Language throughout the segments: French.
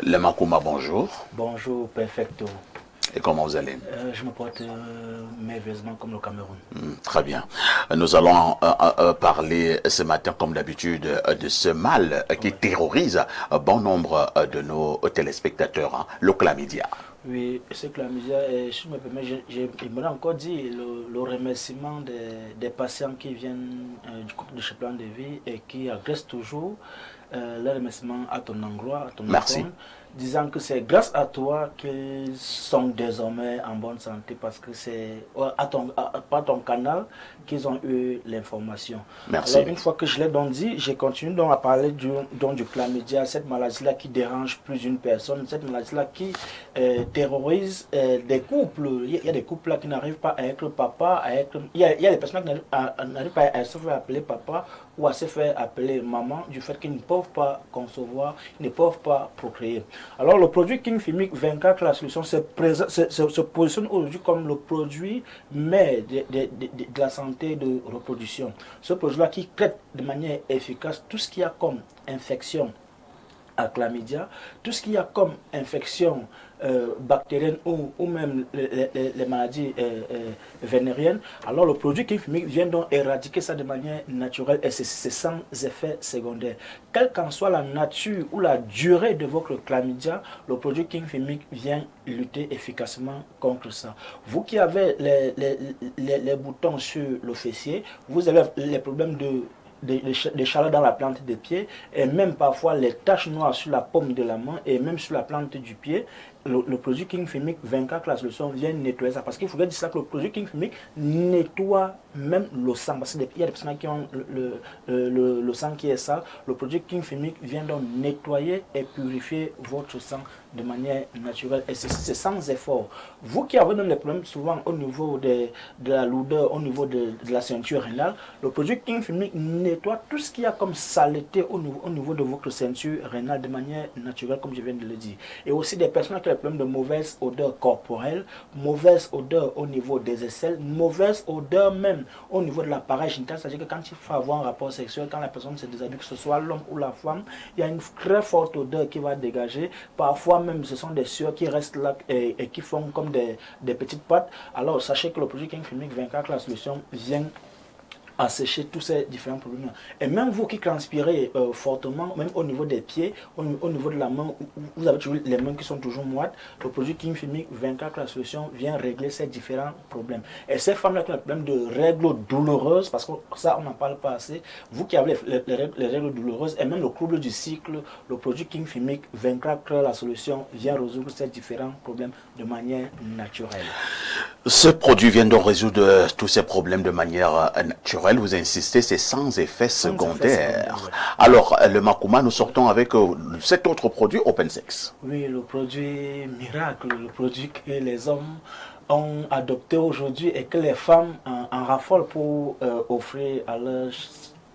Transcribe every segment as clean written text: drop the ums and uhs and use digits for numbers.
Le Makouma, bonjour. Bonjour, perfecto. Et comment vous allez? Je me porte merveilleusement comme le Cameroun. Très bien. Nous allons parler ce matin, comme d'habitude, de ce mal qui terrorise bon nombre de nos téléspectateurs, hein, le chlamydia. Oui, ce chlamydia, si je me permets, il me l'a encore dit, le remerciement des patients qui viennent du couple de chez Plan de Vie et qui agressent toujours le remerciement à ton endroit, à ton Merci. enfant, disant que c'est grâce à toi qu'ils sont désormais en bonne santé parce que c'est par ton canal qu'ils ont eu l'information. Merci. Alors une fois que je l'ai donc dit, j'ai continué donc à parler du chlamydia, cette maladie-là qui dérange plus d'une personne, cette maladie-là qui terrorise des couples. Il y a des couples là qui n'arrivent pas à être papa, il y a des personnes qui n'arrivent pas à se faire appeler papa ou à se faire appeler maman du fait qu'ils ne peuvent pas concevoir, ils ne peuvent pas procréer. Alors le produit King Fimic 24, la solution se positionne aujourd'hui comme le produit mère de la santé de reproduction. Ce produit-là qui traite de manière efficace tout ce qu'il y a comme infection à chlamydia, tout ce qu'il y a comme infection bactérienne ou même les maladies vénériennes. Alors le produit King Fimic vient donc éradiquer ça de manière naturelle et c'est sans effet secondaire. Quelle qu'en soit la nature ou la durée de votre chlamydia, le produit King Fimic vient lutter efficacement contre ça. Vous qui avez les boutons sur le fessier, vous avez les problèmes des chaleurs dans la plante des pieds et même parfois les taches noires sur la paume de la main et même sur la plante du pied. Le produit King Fimic 24, la solution vient nettoyer ça. Parce qu'il faudrait dire ça que le produit King Fimic nettoie même le sang. Parce qu'il y a des personnes qui ont le sang qui est sale. Le produit King Fimic vient donc nettoyer et purifier votre sang de manière naturelle. Et c'est sans effort. Vous qui avez même des problèmes souvent au niveau de la lourdeur, au niveau de la ceinture rénale, le produit King Fimic nettoie tout ce qu'il y a comme saleté au niveau de votre ceinture rénale de manière naturelle, comme je viens de le dire. Et aussi des personnes qui ont des problèmes de mauvaise odeur corporelle, mauvaise odeur au niveau des aisselles, mauvaise odeur même au niveau de l'appareil génital. C'est-à-dire que quand il faut avoir un rapport sexuel, quand la personne se déshabille, que ce soit l'homme ou la femme, il y a une très forte odeur qui va dégager. Parfois même, ce sont des sueurs qui restent là et qui font comme des petites pattes. Alors, sachez que le produit King Fimic 24, la solution vient assécher tous ces différents problèmes. Et même vous qui transpirez fortement, même au niveau des pieds, au niveau de la main, vous avez toujours les mains qui sont toujours moites, le produit King Fimic 24, la solution vient régler ces différents problèmes. Et ces femmes-là qui ont des problèmes de règles douloureuses, parce que ça on n'en parle pas assez, vous qui avez les règles douloureuses et même le trouble du cycle, le produit King Fimic 24, la solution vient résoudre ces différents problèmes de manière naturelle. Ce produit vient donc résoudre tous ces problèmes de manière naturelle. Vous insistez, c'est sans effet secondaire. Alors, le Makouma, nous sortons avec cet autre produit, OpenSex. Oui, le produit miracle, le produit que les hommes ont adopté aujourd'hui et que les femmes en raffolent pour offrir à leurs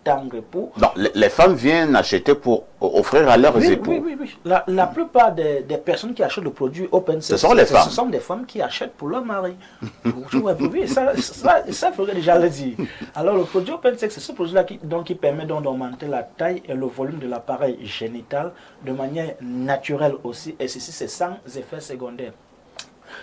tendre époux. Non, les femmes viennent acheter pour offrir à leurs époux. Oui. La plupart des personnes qui achètent le produit OpenSex, ce sont les femmes. Ce sont des femmes qui achètent pour leur mari. Oui, ça il faudrait déjà le dire. Alors le produit OpenSex, c'est ce produit-là qui permet d'augmenter la taille et le volume de l'appareil génital de manière naturelle aussi. Et ceci, c'est sans effet secondaire.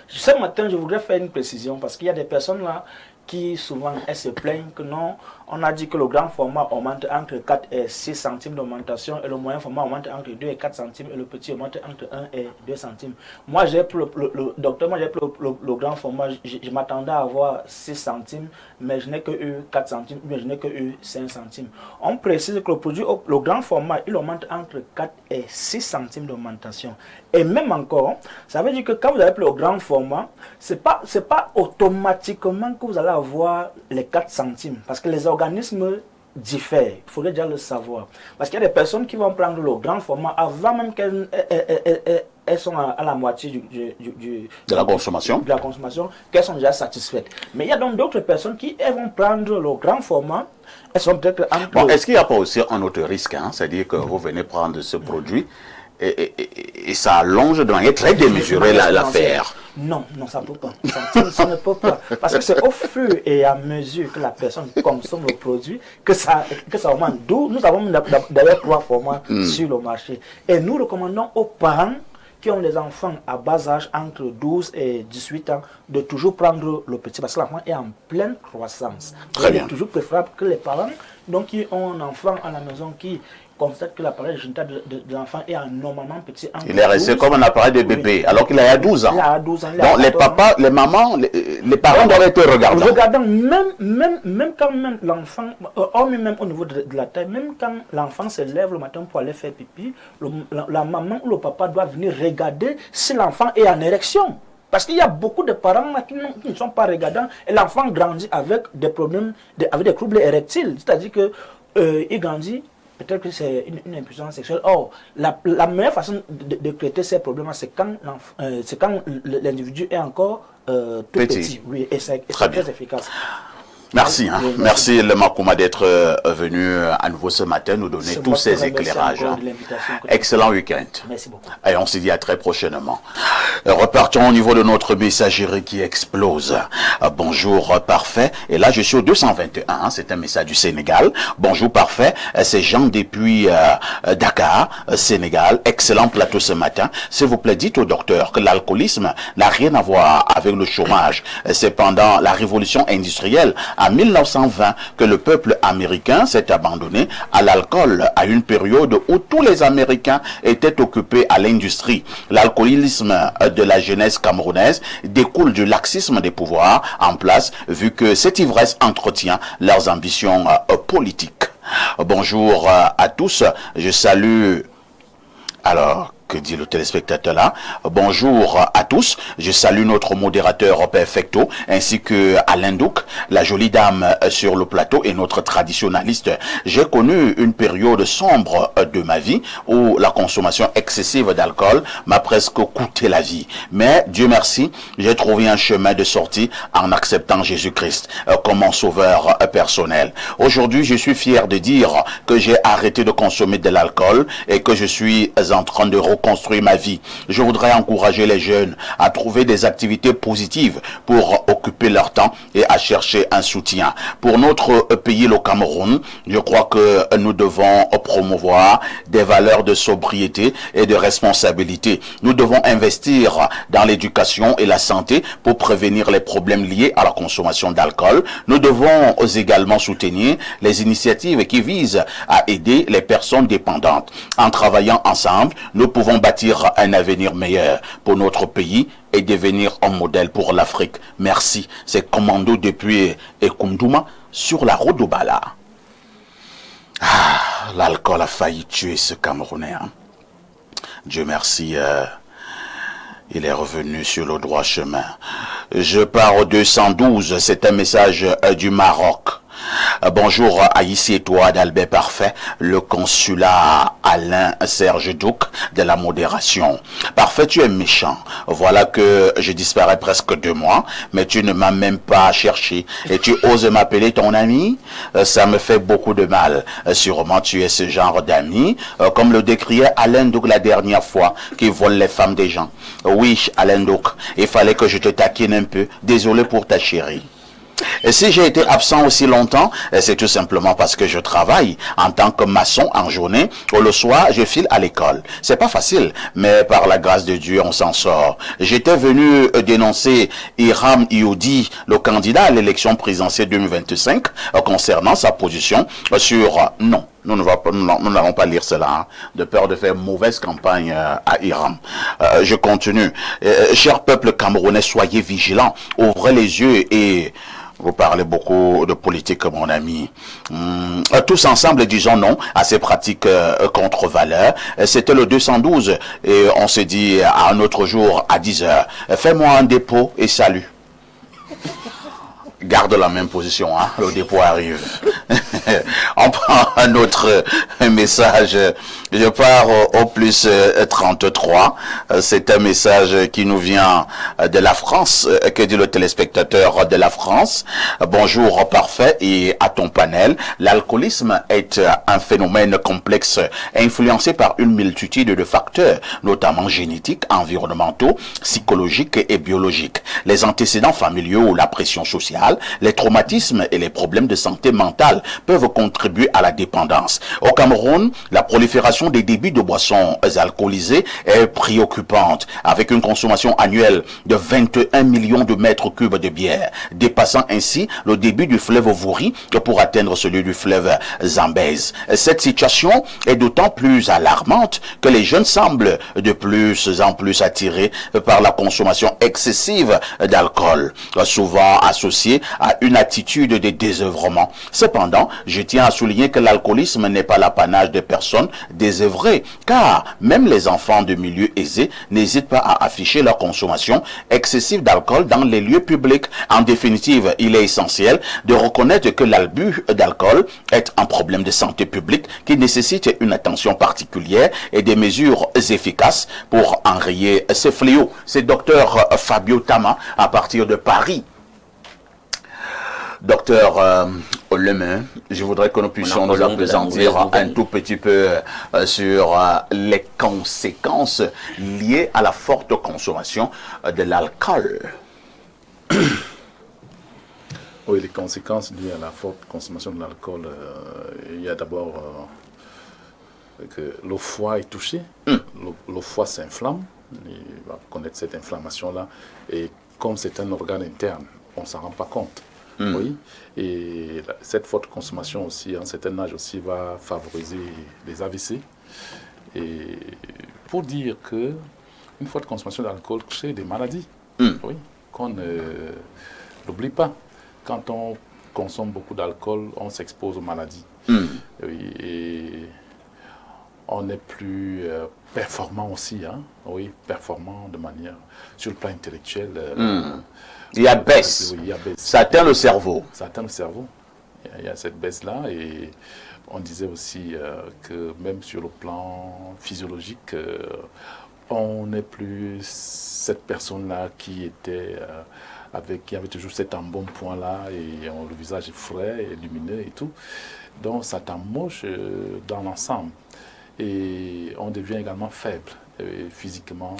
Ce matin, je voudrais faire une précision parce qu'il y a des personnes là qui souvent elles se plaignent que non, on a dit que le grand format augmente entre 4 et 6 centimes d'augmentation et le moyen format augmente entre 2 et 4 centimes et le petit augmente entre 1 et 2 centimes. Moi j'ai pris le grand format, je m'attendais à avoir 6 centimes, mais je n'ai que eu 4 centimes, mais je n'ai que eu 5 centimes. On précise que le grand format, il augmente entre 4 et 6 centimes d'augmentation. Et même encore, ça veut dire que quand vous avez pris le grand format, c'est pas automatiquement que vous allez avoir les 4 centimes. Parce que les organismes diffèrent. Il faudrait déjà le savoir. Parce qu'il y a des personnes qui vont prendre le grand format avant même qu'elles sont à la moitié de la consommation, qu'elles sont déjà satisfaites. Mais il y a donc d'autres personnes qui elles vont prendre le grand format. Elles sont peut-être bon, est-ce qu'il n'y a pas aussi un autre risque, hein? C'est-à-dire que vous venez prendre ce produit et ça allonge de manière très démesurée l'affaire. Non, ça ne peut pas. Ça ne peut pas. Parce que c'est au fur et à mesure que la personne consomme le produit que ça augmente. D'où nous avons d'ailleurs 3 formats sur le marché. Et nous recommandons aux parents qui ont des enfants à bas âge, entre 12 et 18 ans, de toujours prendre le petit, parce que l'enfant est en pleine croissance. Très bien. Il est toujours préférable que les parents, donc, qui ont un enfant à la maison, qui constate que l'appareil génital de l'enfant est normalement petit. Il est resté comme un appareil de bébé, alors qu'il a 12 ans. Il a 12 ans. Donc les papas, les mamans, les parents doivent être regardants. Regardant, même quand même l'enfant, même au niveau de la taille, même quand l'enfant se lève le matin pour aller faire pipi, la maman ou le papa doit venir regarder si l'enfant est en érection. Parce qu'il y a beaucoup de parents qui ne sont pas regardants et l'enfant grandit avec des problèmes, avec des troubles érectiles. C'est-à-dire qu'il grandit. Peut-être que c'est une impuissance sexuelle. Or, la meilleure façon de traiter ces problèmes, c'est quand l'individu est encore tout petit. Oui, et c'est très efficace. Merci, hein. Merci le Makouma d'être venu à nouveau ce matin nous donner tous ces éclairages. Excellent week-end. Merci beaucoup. Et on se dit à très prochainement. Repartons au niveau de notre messagerie qui explose. Bonjour parfait. Et là je suis au 221, hein. C'est un message du Sénégal. Bonjour parfait. C'est Jean depuis Dakar, Sénégal. Excellent plateau ce matin. S'il vous plaît, dites au docteur que l'alcoolisme n'a rien à voir avec le chômage. C'est pendant la révolution industrielle en 1920 que le peuple américain s'est abandonné à l'alcool à une période où tous les Américains étaient occupés à l'industrie. L'alcoolisme de la jeunesse camerounaise découle du laxisme des pouvoirs en place vu que cette ivresse entretient leurs ambitions politiques. Bonjour à tous, je salue... Alors... Que dit le téléspectateur là? Bonjour à tous. Je salue notre modérateur Perfecto ainsi que Alain Douc, la jolie dame sur le plateau et notre traditionnaliste. J'ai connu une période sombre de ma vie où la consommation excessive d'alcool m'a presque coûté la vie. Mais Dieu merci, j'ai trouvé un chemin de sortie en acceptant Jésus-Christ comme mon sauveur personnel. Aujourd'hui, je suis fier de dire que j'ai arrêté de consommer de l'alcool et que je suis en train de reconstruire ma vie. Je voudrais encourager les jeunes à trouver des activités positives pour occuper leur temps et à chercher un soutien. Pour notre pays, le Cameroun, je crois que nous devons promouvoir des valeurs de sobriété et de responsabilité. Nous devons investir dans l'éducation et la santé pour prévenir les problèmes liés à la consommation d'alcool. Nous devons également soutenir les initiatives qui visent à aider les personnes dépendantes. En travaillant ensemble, nous pouvons bâtir un avenir meilleur pour notre pays et devenir un modèle pour l'Afrique. Merci. C'est Commando depuis Ekundouma sur la route d'Obala. L'alcool a failli tuer ce Camerounais. Hein. Dieu merci. Il est revenu sur le droit chemin. Je pars au 212. C'est un message du Maroc. Bonjour à ici et toi d'Albert Parfait, le consulat Alain Serge Douc de la modération. Parfait, tu es méchant. Voilà que je disparais presque 2 mois, mais tu ne m'as même pas cherché et tu oses m'appeler ton ami. Ça me fait beaucoup de mal. Sûrement tu es ce genre d'ami, comme le décriait Alain Douc la dernière fois, qui vole les femmes des gens. Oui, Alain Douc, il fallait que je te taquine un peu. Désolé pour ta chérie. Et si j'ai été absent aussi longtemps, c'est tout simplement parce que je travaille en tant que maçon en journée, ou le soir, je file à l'école. C'est pas facile, mais par la grâce de Dieu, on s'en sort. J'étais venu dénoncer Hiram Youdi, le candidat à l'élection présidentielle 2025, concernant sa position sur non. Nous n'allons pas lire cela, hein, de peur de faire mauvaise campagne à Hiram. Je continue. Cher peuple camerounais, soyez vigilants, ouvrez les yeux et... Vous parlez beaucoup de politique, mon ami. Tous ensemble, disons non à ces pratiques contre valeurs. C'était le 212 et on s'est dit à un autre jour à 10h. Fais-moi un dépôt et salut. Garde la même position, hein, le dépôt arrive. On prend un autre message. Je pars au plus 33. C'est un message qui nous vient de la France. Que dit le téléspectateur de la France? Bonjour parfait et à ton panel. L'alcoolisme est un phénomène complexe influencé par une multitude de facteurs, notamment génétiques, environnementaux, psychologiques et biologiques. Les antécédents familiaux, la pression sociale, les traumatismes et les problèmes de santé mentale peuvent contribuer à la dépendance. Au Cameroun, la prolifération l'augmentation des débits de boissons alcoolisées est préoccupante, avec une consommation annuelle de 21 millions de mètres cubes de bière, dépassant ainsi le débit du fleuve Vouri pour atteindre celui du fleuve Zambèze. Cette situation est d'autant plus alarmante que les jeunes semblent de plus en plus attirés par la consommation excessive d'alcool, souvent associée à une attitude de désœuvrement. Cependant, je tiens à souligner que l'alcoolisme n'est pas l'apanage des personnes désœuvrées, car même les enfants de milieux aisés n'hésitent pas à afficher leur consommation excessive d'alcool dans les lieux publics. En définitive, il est essentiel de reconnaître que l'abus d'alcool est un problème de santé publique qui nécessite une attention particulière et des mesures efficaces pour enrayer ces fléaux. C'est Dr Fabio Tama à partir de Paris. Docteur Lemain, je voudrais que nous puissions nous appesantir un tout petit peu sur les conséquences liées à la forte consommation de l'alcool. Oui, les conséquences liées à la forte consommation de l'alcool, il y a d'abord que le foie est touché, le foie s'inflamme, il va connaître cette inflammation-là, et comme c'est un organe interne, on ne s'en rend pas compte. Oui, et cette forte consommation aussi, à un certain âge aussi, va favoriser les AVC. Et pour dire que une forte consommation d'alcool crée des maladies, oui, qu'on n'oublie pas. Quand on consomme beaucoup d'alcool, on s'expose aux maladies. Oui, et on est plus performant aussi, hein, oui, performant de manière sur le plan intellectuel. Il y a baisse. Oui, il y a baisse. Ça atteint le cerveau. Ça atteint le cerveau. Il y a cette baisse-là. Et on disait aussi que même sur le plan physiologique, on n'est plus cette personne-là qui était qui avait toujours cet embonpoint-là et le visage est frais et lumineux et tout. Donc ça t'amoche dans l'ensemble. Et on devient également faible physiquement.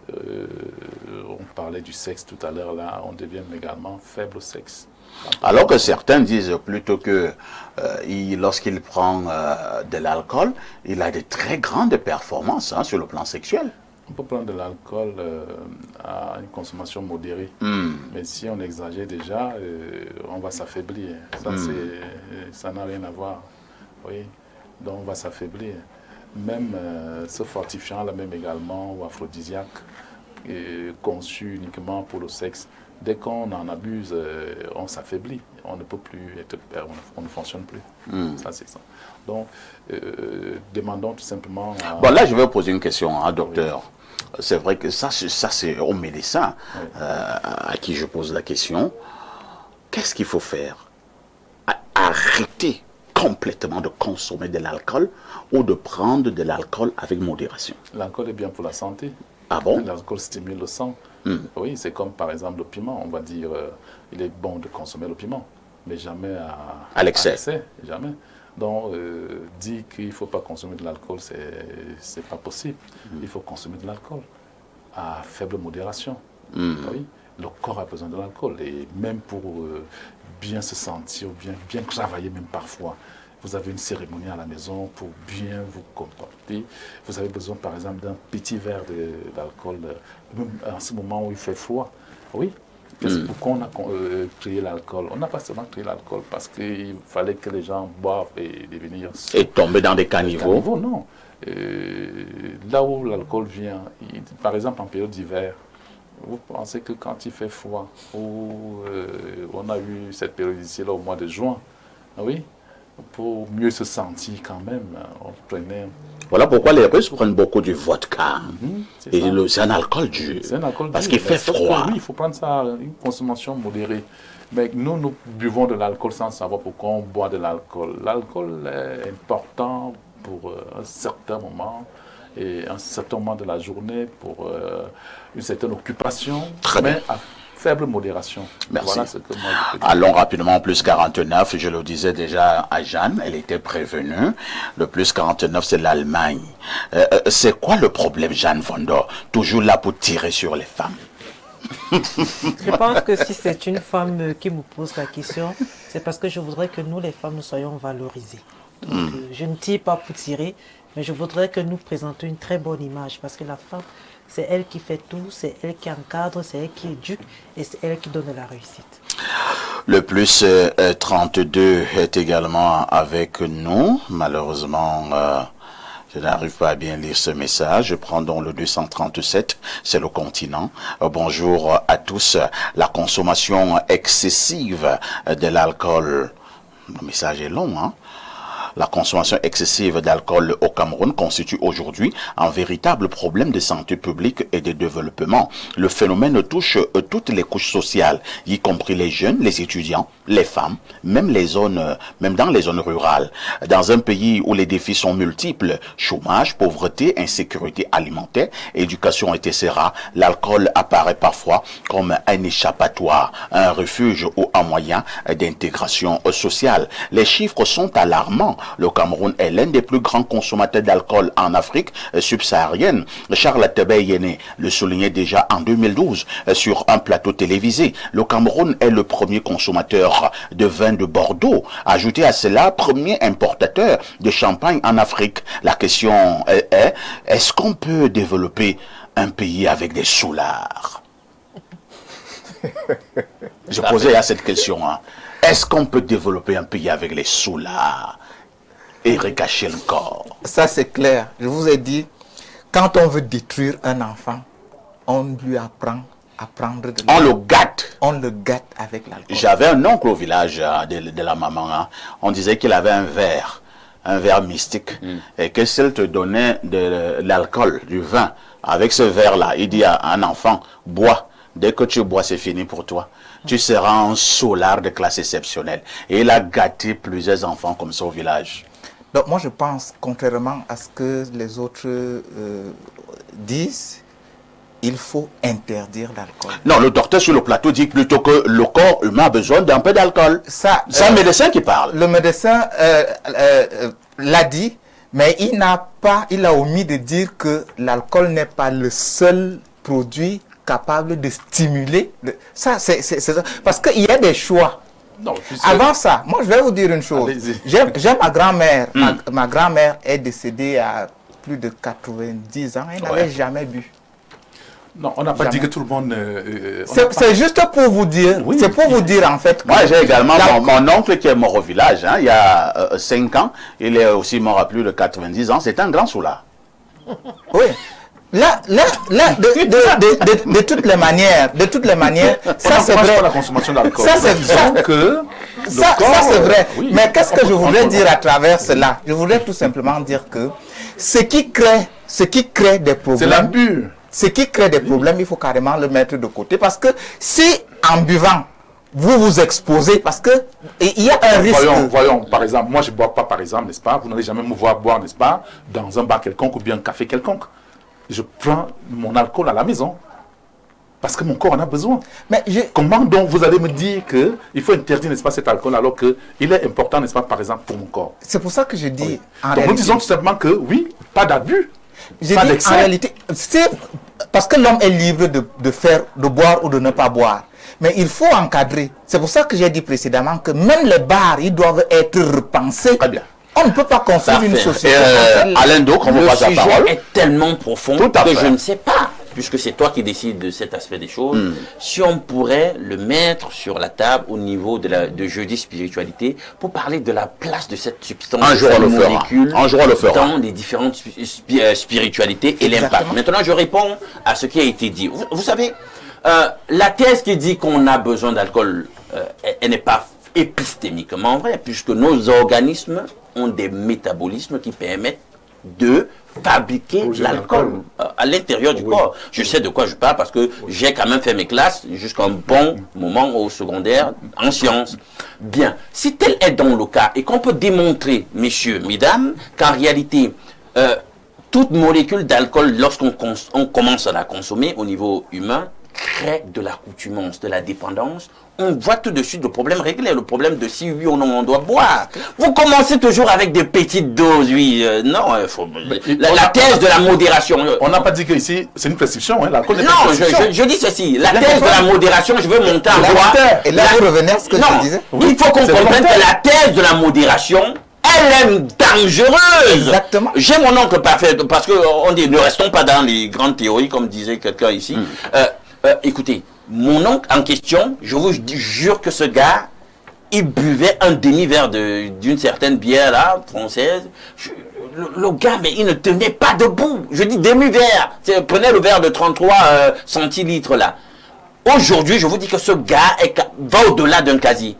On parlait du sexe tout à l'heure, là, on devient également faible au sexe. Alors que certains disent plutôt que lorsqu'il prend de l'alcool, il a de très grandes performances sur le plan sexuel. On peut prendre de l'alcool à une consommation modérée, mais si on exagère déjà, on va s'affaiblir. Ça n'a rien à voir. Oui. Donc on va s'affaiblir. Même ce fortifiant là même également, ou aphrodisiaque, conçu uniquement pour le sexe, dès qu'on en abuse, on s'affaiblit. On ne peut plus être, on ne fonctionne plus. Ça, c'est ça. Donc, demandons tout simplement... Bon, là, je vais poser une question, hein, docteur. Oui. C'est vrai que ça c'est au médecin à qui je pose la question. Qu'est-ce qu'il faut faire? Arrêter complètement de consommer de l'alcool ou de prendre de l'alcool avec modération? L'alcool est bien pour la santé. Ah bon? L'alcool stimule le sang. Oui, c'est comme par exemple le piment. On va dire il est bon de consommer le piment, mais jamais à l'excès. Jamais. Donc, dire qu'il ne faut pas consommer de l'alcool, c'est pas possible. Il faut consommer de l'alcool à faible modération. Oui, le corps a besoin de l'alcool. Et même pour bien se sentir, bien travailler même parfois, vous avez une cérémonie à la maison pour bien vous comporter. Vous avez besoin, par exemple, d'un petit verre d'alcool, même en ce moment où il fait froid. Oui. Pourquoi on a créé l'alcool? On n'a pas seulement créé l'alcool parce qu'il fallait que les gens boivent et devenir... Et tomber dans des caniveaux? Non. Là où l'alcool vient, par exemple en période d'hiver, vous pensez que quand il fait froid, où on a eu cette période ici là au mois de juin, oui, pour mieux se sentir quand même, on prenait... Voilà pourquoi les Russes prennent beaucoup de vodka. C'est un alcool dur. C'est un alcool dur. Parce qu'il fait froid. Oui, il faut prendre ça à une consommation modérée. Mais nous buvons de l'alcool sans savoir pourquoi on boit de l'alcool. L'alcool est important pour un certain moment, et un certain moment de la journée, pour une certaine occupation. Très bien. À faible modération. Merci. Voilà ce que moi je peux dire. Allons rapidement, plus 49, je le disais déjà à Jeanne, elle était prévenue. Le plus 49, c'est l'Allemagne. C'est quoi le problème, Jeanne Vondor? Toujours là pour tirer sur les femmes. Je pense que si c'est une femme qui me pose la question, c'est parce que je voudrais que nous, les femmes, nous soyons valorisées. Donc, je ne tire pas pour tirer, mais je voudrais que nous présentions une très bonne image parce que la femme, c'est elle qui fait tout, c'est elle qui encadre, c'est elle qui éduque et c'est elle qui donne la réussite. Le plus 32 est également avec nous. Malheureusement, je n'arrive pas à bien lire ce message. Je prends donc le 237, c'est le continent. Bonjour à tous. La consommation excessive de l'alcool. Le message est long, hein? La consommation excessive d'alcool au Cameroun constitue aujourd'hui un véritable problème de santé publique et de développement. Le phénomène touche toutes les couches sociales, y compris les jeunes, les étudiants, les femmes, même dans les zones rurales. Dans un pays où les défis sont multiples, chômage, pauvreté, insécurité alimentaire, éducation etc., l'alcool apparaît parfois comme un échappatoire, un refuge ou un moyen d'intégration sociale. Les chiffres sont alarmants. Le Cameroun est l'un des plus grands consommateurs d'alcool en Afrique subsaharienne. Charles Tebey-Yéné le soulignait déjà en 2012 sur un plateau télévisé. Le Cameroun est le premier consommateur de vin de Bordeaux. Ajoutez à cela, premier importateur de champagne en Afrique. La question est, est-ce qu'on peut développer un pays avec des soulards? Je posais à cette question. Hein. Est-ce qu'on peut développer un pays avec les soulards et recacher le corps? Ça, c'est clair. Je vous ai dit, quand on veut détruire un enfant, on lui apprend à prendre de l'alcool. On le gâte. On le gâte avec l'alcool. J'avais un oncle au village de la maman. Hein. On disait qu'il avait un verre mystique. Et que s'il te donnait de l'alcool, du vin, avec ce verre-là, il dit à un enfant, bois. Dès que tu bois, c'est fini pour toi. Tu seras un soulard de classe exceptionnelle. Et il a gâté plusieurs enfants comme ça au village. Donc moi je pense, contrairement à ce que les autres disent, il faut interdire l'alcool. Non, le docteur sur le plateau dit plutôt que le corps humain a besoin d'un peu d'alcool. C'est un médecin qui parle. Le médecin l'a dit, mais il a omis de dire que l'alcool n'est pas le seul produit capable de stimuler. Ça, c'est ça. Parce qu'il y a des choix. Non, Avant ça, moi je vais vous dire une chose. J'aime ma grand-mère. Ma grand-mère est décédée à plus de 90 ans. Elle n'avait jamais bu. Non, on n'a pas dit que tout le monde... c'est juste pour vous dire. Oui. C'est pour vous dire en fait. Moi j'ai également mon oncle qui est mort au village. Hein, il y a 5 ans. Il est aussi mort à plus de 90 ans. C'est un grand soulard. Oui. Là, de toutes les manières, ça c'est vrai. La consommation d'alcool. Ça c'est vrai. Ça c'est vrai. Oui, mais qu'est-ce que je voudrais dire à travers cela? Je voudrais tout simplement dire que ce qui crée des problèmes. C'est l'abus. Ce qui crée des problèmes, il faut carrément le mettre de côté parce que si en buvant vous vous exposez, parce que il y a un risque. Voyons, par exemple, moi je ne bois pas, par exemple, n'est-ce pas? Vous n'allez jamais me voir boire, n'est-ce pas? Dans un bar quelconque ou bien un café quelconque. Je prends mon alcool à la maison. Parce que mon corps en a besoin. Mais comment donc vous allez me dire qu'il faut interdire, n'est-ce pas, cet alcool alors qu'il est important, n'est-ce pas, par exemple, pour mon corps? C'est pour ça que je dis... Oui. Donc nous disons tout simplement que, oui, pas d'abus. J'ai dit en réalité, c'est parce que l'homme est libre de boire ou de ne pas boire. Mais il faut encadrer. C'est pour ça que j'ai dit précédemment que même les bars, ils doivent être repensés. Très bien. On ne peut pas construire une société. Alain Doc, on le sujet est tellement profond que je ne sais pas, puisque c'est toi qui décides de cet aspect des choses, si on pourrait le mettre sur la table au niveau de jeudi spiritualité pour parler de la place de cette substance, molécule dans les différentes spiritualités et l'impact. Maintenant, je réponds à ce qui a été dit. Vous savez, la thèse qui dit qu'on a besoin d'alcool, elle n'est pas épistémiquement vraie, puisque nos organismes ont des métabolismes qui permettent de fabriquer l'alcool à l'intérieur du corps. Je sais de quoi je parle parce que j'ai quand même fait mes classes jusqu'à un bon moment au secondaire en sciences. Bien, si tel est donc le cas et qu'on peut démontrer, messieurs, mesdames, qu'en réalité, toute molécule d'alcool, lorsqu'on commence à la consommer au niveau humain, crée de l'accoutumance, de la dépendance, on voit tout de suite le problème réglé, le problème de si oui ou non on doit boire. Vous commencez toujours avec des petites doses, oui, non, la thèse de la modération. On n'a pas dit que ici, c'est une prescription, hein, l'alcool n'est pas une prescription. Je dis ceci, la thèse de la modération, je veux monter en voix. Et là, vous revenez à ce que je disais. Il faut qu'on comprenne que la thèse de la modération elle est dangereuse. Exactement. J'ai mon oncle parfait, parce que on dit, ne restons pas dans les grandes théories, comme disait quelqu'un ici. Écoutez, mon oncle en question, je vous jure que ce gars, il buvait un demi-verre d'une certaine bière là, française. Le gars, mais il ne tenait pas debout. Je dis demi-verre. Prenez le verre de 33 centilitres là. Aujourd'hui, je vous dis que ce gars va au-delà d'un casier.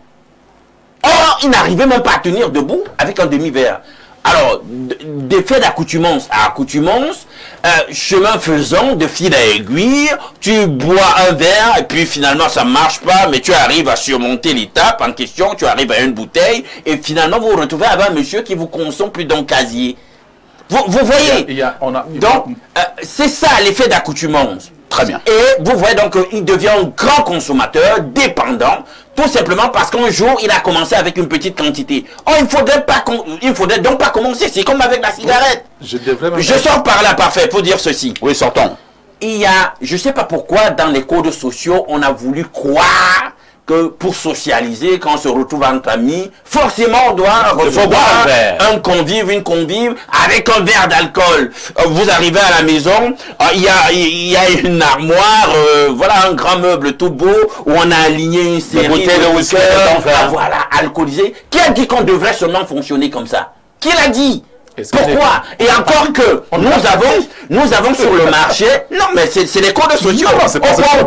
Or, il n'arrivait même pas à tenir debout avec un demi-verre. Alors, d'effet d'accoutumance à accoutumance, chemin faisant, de fil à aiguille, tu bois un verre et puis finalement ça ne marche pas, mais tu arrives à surmonter l'étape en question, tu arrives à une bouteille et finalement vous vous retrouvez avec un monsieur qui vous consomme plus d'un casier. Vous voyez? Donc, c'est ça l'effet d'accoutumance. Très bien. Et vous voyez donc qu'il devient un grand consommateur, dépendant, tout simplement parce qu'un jour, il a commencé avec une petite quantité. Oh, il faudrait donc pas commencer. C'est comme avec la cigarette. Je sors par là, parfait, pour dire ceci. Oui, sortons. Il y a, je ne sais pas pourquoi, dans les codes sociaux, on a voulu croire que pour socialiser, quand on se retrouve entre amis, forcément on doit recevoir un convive, une convive avec un verre d'alcool. Vous arrivez à la maison, il y a une armoire, voilà un grand meuble tout beau où on a aligné une série de whisky, voilà, alcoolisé. Qui a dit qu'on devrait seulement fonctionner comme ça? Qui l'a dit? Pourquoi? Et encore que nous avons sur le marché, non mais c'est les codes sociaux.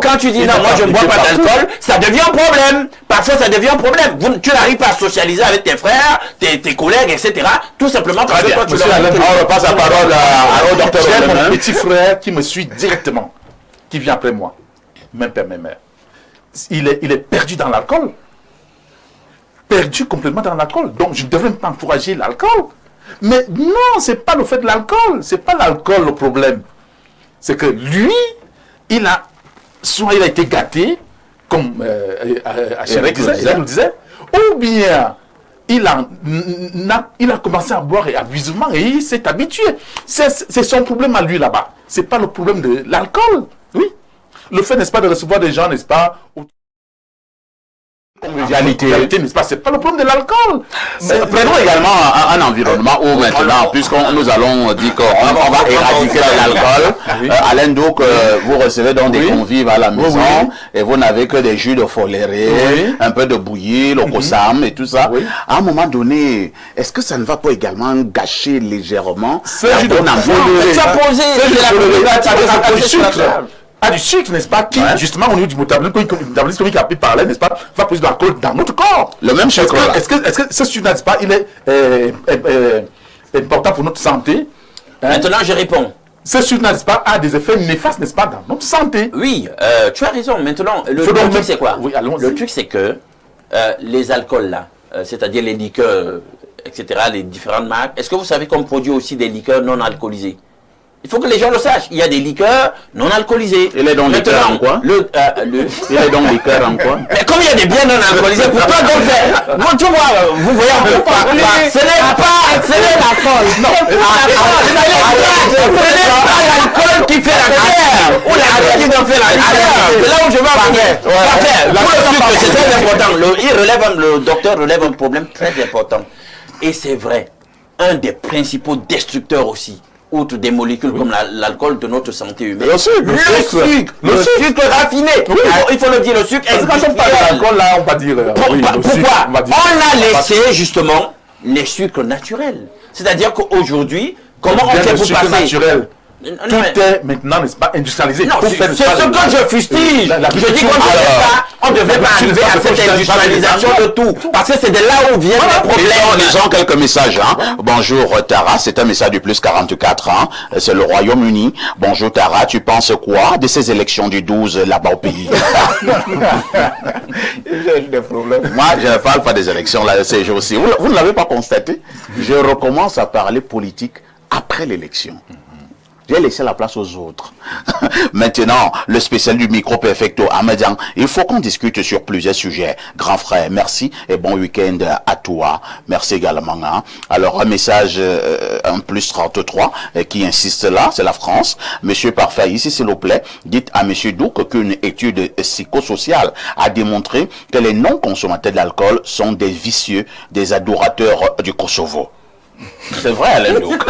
Quand tu dis non, moi je ne bois pas d'alcool, ça devient un problème. Parfois ça devient un problème. Tu n'arrives pas à socialiser avec tes frères, tes collègues, etc. Tout simplement parce que toi tu on passe la parole au docteur. J'ai mon petit frère qui me suit directement, qui vient après moi, même père, même mère. Il est perdu dans l'alcool. Perdu complètement dans l'alcool. Donc je ne devrais pas encourager l'alcool. Mais non, c'est pas le fait de l'alcool, c'est pas l'alcool le problème. C'est que lui, soit il a été gâté, comme Eric nous disait, ou bien il a commencé à boire abusivement et il s'est habitué. C'est son problème à lui là-bas. C'est pas le problème de l'alcool. Oui. Le fait, n'est-ce pas, de recevoir des gens, n'est-ce pas, convivialité, n'est-ce pas? C'est pas le problème de l'alcool. Prenons également un environnement où maintenant, puisque nous allons dire qu'on va éradiquer l'alcool, Alain Douk, vous recevez donc des convives à la maison et vous n'avez que des jus de foléré, un peu de bouillie, le kossam et tout ça. À un moment donné, est-ce que ça ne va pas également gâcher légèrement la bonne ambiance? Ça posé, du sucre, n'est-ce pas, qui, justement, au niveau du métabolisme qui a pu parler, n'est-ce pas, va produire de l'alcool dans notre corps. Le même sucre. Est-ce que ce sucre, n'est-ce pas, il est important pour notre santé? Maintenant, je réponds. Ce sucre, n'est-ce pas, a des effets néfastes, n'est-ce pas, dans notre santé? Oui, tu as raison. Maintenant, le truc, c'est quoi? Le truc, c'est que les alcools, là, c'est-à-dire les liqueurs, etc., les différentes marques, est-ce que vous savez qu'on produit aussi des liqueurs non alcoolisées? Il faut que les gens le sachent. Il y a des liqueurs non alcoolisées. Il est donc liqueur en quoi? Il est donc liqueur en quoi? Mais comme il y a des biens non alcoolisés, pourquoi donc faire? Bon, tu vois, vous voyez un peu pas. Ce n'est l'alcool. Non. Ce n'est pas l'alcool qui fait la bière. Ou l'alcool qui en fait la bière. C'est là où je veux en venir. Pour le sucre, c'est très important. Le docteur relève un problème très important. Et c'est vrai, un des principaux destructeurs aussi, outre des molécules comme l'alcool de notre santé humaine. Le sucre raffiné. Il faut le dire, le sucre est quand on parle d'alcool, là, on va dire. Pourquoi? On a laissé justement les sucres naturels. C'est-à-dire qu'aujourd'hui, comment on fait pour passer naturel? Tout est maintenant, n'est-ce pas, industrialisé. Non, c'est ce que je fustige. Je dis qu'on ne devrait pas arriver à cette industrialisation de tout. Parce que c'est de là où viennent les problèmes. Lisons quelques messages. Bonjour Tara, c'est un message du plus 44 ans. C'est le Royaume-Uni. Bonjour Tara, tu penses quoi de ces élections du 12 là-bas au pays? J'ai des problèmes. Moi, je ne parle pas des élections là ces jours-ci. Vous ne l'avez pas constaté? Je recommence à parler politique après l'élection. J'ai laissé la place aux autres. Maintenant, le spécial du micro perfecto Ahmedian, il faut qu'on discute sur plusieurs sujets. Grand frère, merci et bon week-end à toi. Merci également. Hein. Alors, un message en plus 33 qui insiste là, c'est la France. Monsieur Parfait, ici s'il vous plaît, dites à Monsieur Douk qu'une étude psychosociale a démontré que les non-consommateurs d'alcool sont des vicieux, des adorateurs du Kosovo. C'est vrai, Alain Douk.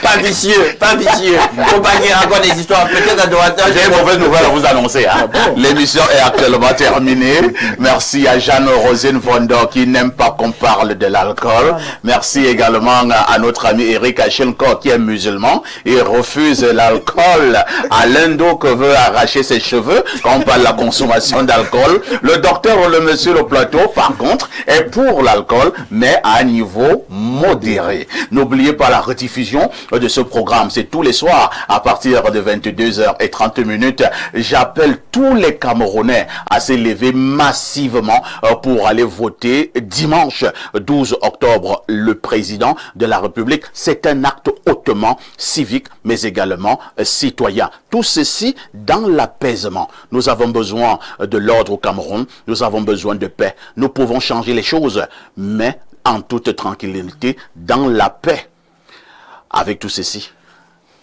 Pas vicieux, pas vicieux. Faut pas qu'il raconte des histoires peut-être adorateurs. J'ai une mauvaise nouvelle à vous annoncer. Hein. L'émission est actuellement terminée. Merci à Jeanne-Rosine Vondor qui n'aime pas qu'on parle de l'alcool. Merci également à notre ami Eric Achenko qui est musulman et refuse l'alcool. Alain Douk veut arracher ses cheveux quand on parle de la consommation d'alcool. Le docteur ou le monsieur le plateau, par contre, est pour l'alcool, mais à un niveau modéré. N'oubliez pas la rediffusion de ce programme, c'est tous les soirs à partir de 22h30. J'appelle tous les Camerounais à s'élever massivement pour aller voter dimanche 12 octobre le président de la République. C'est un acte hautement civique mais également citoyen. Tout ceci dans l'apaisement. Nous avons besoin de l'ordre au Cameroun, nous avons besoin de paix. Nous pouvons changer les choses, mais en toute tranquillité, dans la paix. Avec tout ceci,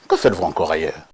que faites-vous encore ailleurs?